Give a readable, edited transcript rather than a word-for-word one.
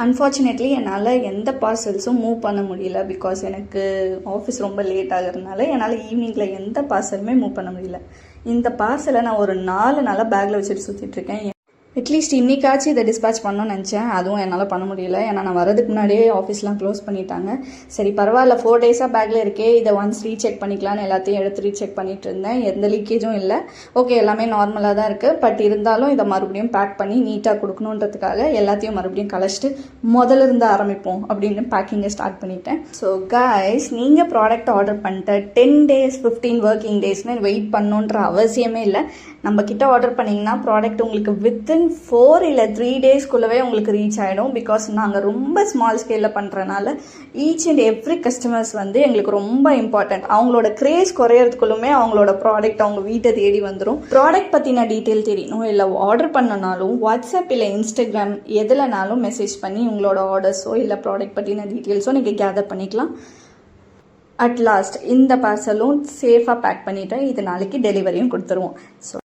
Unfortunately என்னால் எந்த பார்சல்ஸும் move பண்ண முடியல. பிகாஸ் எனக்கு ஆஃபீஸ் ரொம்ப லேட் ஆகிறதுனால என்னால் ஈவினிங்கில் எந்த பார்சலுமே மூவ் பண்ண முடியல. இந்த பார்சலை நான் ஒரு 4 நாளாக பேக்கில் வச்சுட்டு சுற்றிட்டுருக்கேன். அட்லீஸ்ட் இன்றைக்காச்சும் இதை டிஸ்பேச் பண்ணணும்னு நினச்சேன். அதுவும் என்னால் பண்ண முடியல. ஏன்னா நான் வரதுக்கு முன்னாடியே ஆஃபீஸ்லாம் க்ளோஸ் பண்ணிட்டாங்க. சரி பரவாயில்ல, 4 டேஸாக பேக்கில் இருக்கே, இதை ஒன்ஸ் ரீசெக் பண்ணிக்கலான்னு எல்லாத்தையும் எடுத்து ரீசெக் பண்ணிட்டு இருந்தேன். எந்த லீக்கேஜும் இல்லை. ஓகே, எல்லாமே நார்மலாக தான் இருக்குது. பட் இருந்தாலும் இதை மறுபடியும் பேக் பண்ணி நீட்டாக கொடுக்கணுன்றதுக்காக எல்லாத்தையும் மறுபடியும் கலைச்சிட்டு முதல்ல இருந்து ஆரம்பிப்போம் அப்படின்னு பேக்கிங்கை ஸ்டார்ட் பண்ணிட்டேன். ஸோ கைஸ், நீங்கள் ப்ராடக்ட் ஆர்டர் பண்ணிட்டு 10 days 15 ஒர்க்கிங் டேஸ்னு வெயிட் பண்ணணுன்ற அவசியமே இல்லை. நம்ம கிட்ட ஆர்டர் பண்ணிங்கன்னா ப்ராடக்ட் உங்களுக்கு வித்தின் 4 இல்லை 3 டேஸ்க்குள்ளவே உங்களுக்கு ரீச் ஆகிடும். பிகாஸ் நாங்கள் ரொம்ப ஸ்மால் ஸ்கேலில் பண்ணுறனால ஈச் அண்ட் எவ்ரி கஸ்டமர்ஸ் எங்களுக்கு ரொம்ப இம்பார்ட்டன்ட். அவங்களோட கிரேஸ் குறையறதுக்குள்ளுமே அவங்களோட ப்ராடக்ட் அவங்க வீட்டை தேடி வந்துடும். ப்ராடக்ட் பற்றின டீட்டெயில் தெரியணும் இல்லை ஆர்டர் பண்ணனாலும் வாட்ஸ்அப் இல்லை இன்ஸ்டாகிராம் எதுலனாலும் மெசேஜ் பண்ணி உங்களோட ஆர்டர்ஸோ இல்லை ப்ராடக்ட் பற்றின டீட்டெயில்ஸோ நீங்கள் கேதர் பண்ணிக்கலாம். அட் லாஸ்ட் இந்த பார்சலும் சேஃபாக பேக் பண்ணிவிட்டு இது நாளைக்கு டெலிவரியும் கொடுத்துருவோம். ஸோ